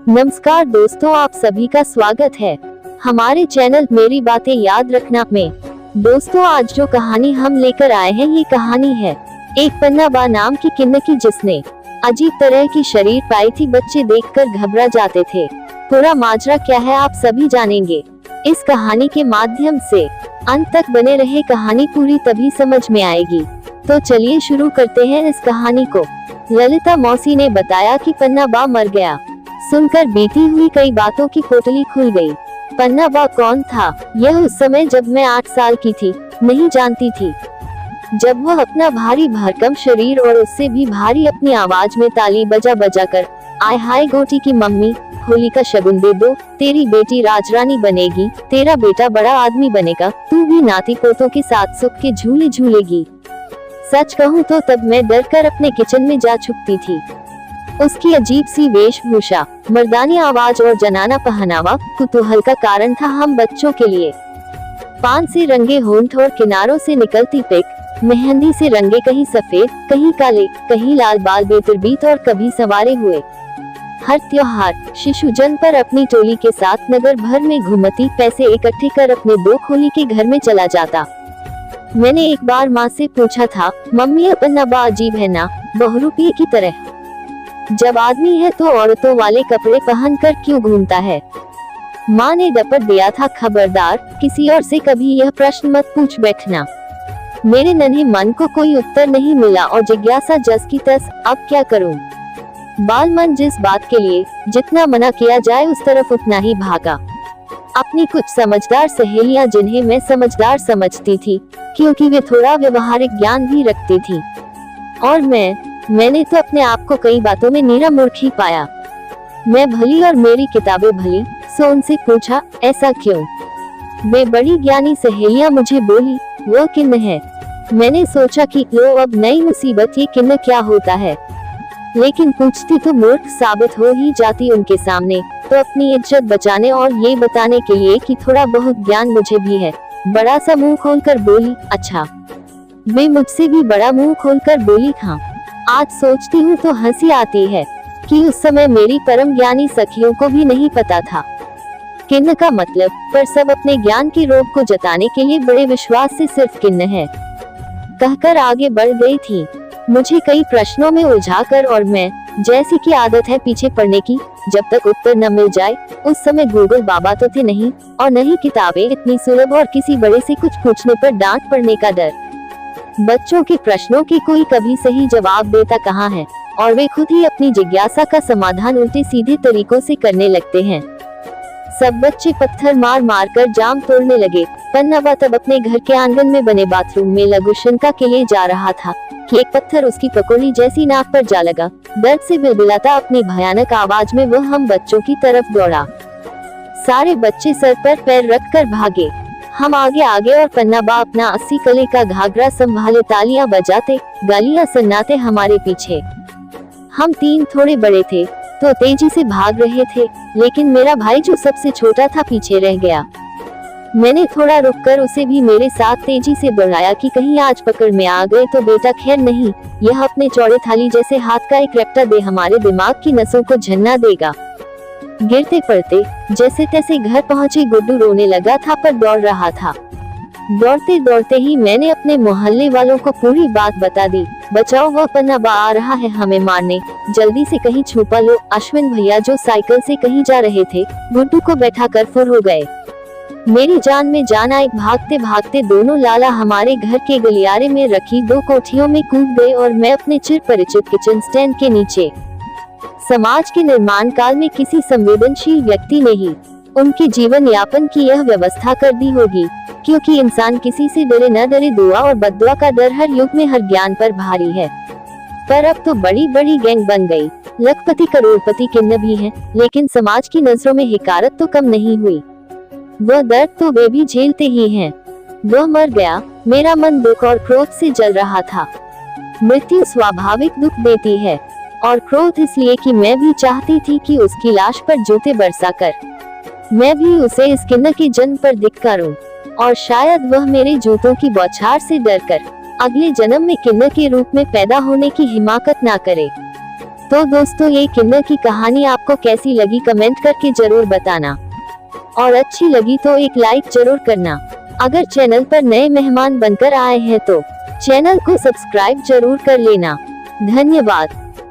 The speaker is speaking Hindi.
नमस्कार दोस्तों, आप सभी का स्वागत है हमारे चैनल मेरी बातें याद रखना में। दोस्तों, आज जो कहानी हम लेकर आए हैं, ये कहानी है एक पन्ना बा नाम की किन्न की, जिसने अजीब तरह की शरीर पाई थी। बच्चे देखकर घबरा जाते थे। पूरा माजरा क्या है आप सभी जानेंगे इस कहानी के माध्यम से। अंत तक बने रहे, कहानी पूरी तभी समझ में आएगी। तो चलिए शुरू करते हैं इस कहानी को। ललिता मौसी ने बताया कि पन्ना बा मर गया। सुनकर बीती हुई कई बातों की पोटली खुल गई। पन्ना बा कौन था, यह उस समय जब मैं 8 साल की थी नहीं जानती थी। जब वह अपना भारी भरकम शरीर और उससे भी भारी अपनी आवाज में ताली बजा बजा कर, आय हाय गोटी की मम्मी, होली का शगुन दे दो, तेरी बेटी राजरानी बनेगी, तेरा बेटा बड़ा आदमी बनेगा, तू भी नाती पोतों के साथ सुख के झूले झूलेगी। सच कहूँ तो तब मैं डर कर अपने किचन में जा छुपती थी। उसकी अजीब सी वेशभूषा, मर्दानी आवाज और जनाना पहनावा कुतूहल का कारण था हम बच्चों के लिए। पान से रंगे होंठ और किनारों से निकलती पिक, मेहंदी से रंगे कहीं सफेद कहीं काले कहीं लाल बाल बेतरबीत और कभी संवारे हुए। हर त्योहार शिशुजन पर अपनी टोली के साथ नगर भर में घूमती, पैसे इकट्ठे कर अपने 2 खोली के घर में चला जाता। मैंने एक बार माँ से पूछा था, मम्मी पन्ना बा अजीब है ना, बहुरूपिये की तरह। जब आदमी है तो औरतों वाले कपड़े पहनकर क्यों घूमता है? माँ ने डपट दिया था, खबरदार किसी और से कभी यह प्रश्न मत पूछ बैठना। मेरे नन्हे मन को कोई उत्तर नहीं मिला और जिज्ञासा जस की तस, अब क्या करूं? बाल मन जिस बात के लिए जितना मना किया जाए उस तरफ उतना ही भागा। अपनी कुछ समझदार सहेलियां, जिन्हें मैं समझदार समझती थी क्योंकि वे थोड़ा व्यवहारिक ज्ञान भी रखती थी, और मैंने तो अपने आप को कई बातों में नीरा मूर्ख ही पाया। मैं भली और मेरी किताबें भली, सो उनसे पूछा, ऐसा क्यों? वे बड़ी ज्ञानी सहेलियां मुझे बोली, वो किन्न है। मैंने सोचा कि लो अब नई मुसीबत, ये किन्न क्या होता है। लेकिन पूछती तो मूर्ख साबित हो ही जाती उनके सामने, तो अपनी इज्जत बचाने और ये बताने के लिए कि थोड़ा बहुत ज्ञान मुझे भी है, बड़ा सा मुंह खोलकर बोली, अच्छा। वे मुझसे भी बड़ा मुंह खोलकर बोली, हाँ। आज सोचती हूँ तो हंसी आती है कि उस समय मेरी परम ज्ञानी सखियों को भी नहीं पता था किन्न का मतलब, पर सब अपने ज्ञान की रोक को जताने के लिए बड़े विश्वास से सिर्फ किन्न है कहकर आगे बढ़ गई थी, मुझे कई प्रश्नों में उलझाकर। और मैं, जैसी की आदत है पीछे पड़ने की, जब तक उत्तर न मिल जाए। उस समय गूगल बाबा तो थे नहीं, और नहीं किताबें इतनी सुलभ, और किसी बड़े से कुछ पूछने पर डांट पड़ने का डर। बच्चों के प्रश्नों के कोई कभी सही जवाब देता कहाँ है, और वे खुद ही अपनी जिज्ञासा का समाधान उल्टे सीधे तरीकों से करने लगते हैं। सब बच्चे पत्थर मार मार कर जाम तोड़ने लगे। पन्ना बा तब अपने घर के आंगन में बने बाथरूम में लघु शंका के लिए जा रहा था कि एक पत्थर उसकी पकौड़ी जैसी नाक पर जा लगा। दर्द से बिलबिलाता अपनी भयानक आवाज में वह हम बच्चों की तरफ दौड़ा। सारे बच्चे सर पर पैर रख कर भागे। हम आगे आगे और पन्ना बा अपना 80 कले का घाघरा संभाले, तालियां बजाते, गालियां सुनाते हमारे पीछे। हम 3 थोड़े बड़े थे तो तेजी से भाग रहे थे, लेकिन मेरा भाई जो सबसे छोटा था पीछे रह गया। मैंने थोड़ा रुककर उसे भी मेरे साथ तेजी से दौड़ाया कि कहीं आज पकड़ में आ गए तो बेटा खैर नहीं, यह अपने चौड़े थाली जैसे हाथ का एक रपटा दे हमारे दिमाग की नसों को झन्ना देगा। गिरते पड़ते जैसे तैसे घर पहुंचे गुड्डू रोने लगा था, पर दौड़ रहा था। दौड़ते दौड़ते ही मैंने अपने मोहल्ले वालों को पूरी बात बता दी। बचाओ, वह पन्ना बा आ रहा है हमें मारने, जल्दी से कहीं छुपा लो। अश्विन भैया जो साइकिल से कहीं जा रहे थे, गुड्डू को बैठा कर फुर हो गए। मेरी जान में जान आई। भागते भागते दोनों लाला हमारे घर के गलियारे में रखी 2 कोठियों में कूद गए, और मैं अपने चिर परिचित किचन स्टैंड के नीचे। समाज के निर्माण काल में किसी संवेदनशील व्यक्ति ने ही उनके जीवन यापन की यह व्यवस्था कर दी होगी, क्योंकि इंसान किसी से डरे न डरे, दुआ और बद्दुआ का डर हर युग में हर ज्ञान पर भारी है। पर अब तो बड़ी बड़ी गैंग बन गई, लखपति करोड़पति किन्न भी हैं, लेकिन समाज की नजरों में हिकारत तो कम नहीं हुई। वह दर्द तो वे भी झेलते ही हैं। वह मर गया। मेरा मन दुख और क्रोध से जल रहा था। मृत्यु स्वाभाविक दुख देती है, और क्रोध इसलिए कि मैं भी चाहती थी कि उसकी लाश पर जूते बरसाकर मैं भी उसे इस किन्न के जन्म पर धिक्कारूं, और शायद वह मेरे जूतों की बौछार से डरकर अगले जन्म में किन्न के रूप में पैदा होने की हिमाकत ना करे। तो दोस्तों ये किन्नर की कहानी आपको कैसी लगी कमेंट करके जरूर बताना, और अच्छी लगी तो एक लाइक जरूर करना। अगर चैनल पर नए मेहमान बनकर आए हैं तो चैनल को सब्सक्राइब जरूर कर लेना। धन्यवाद।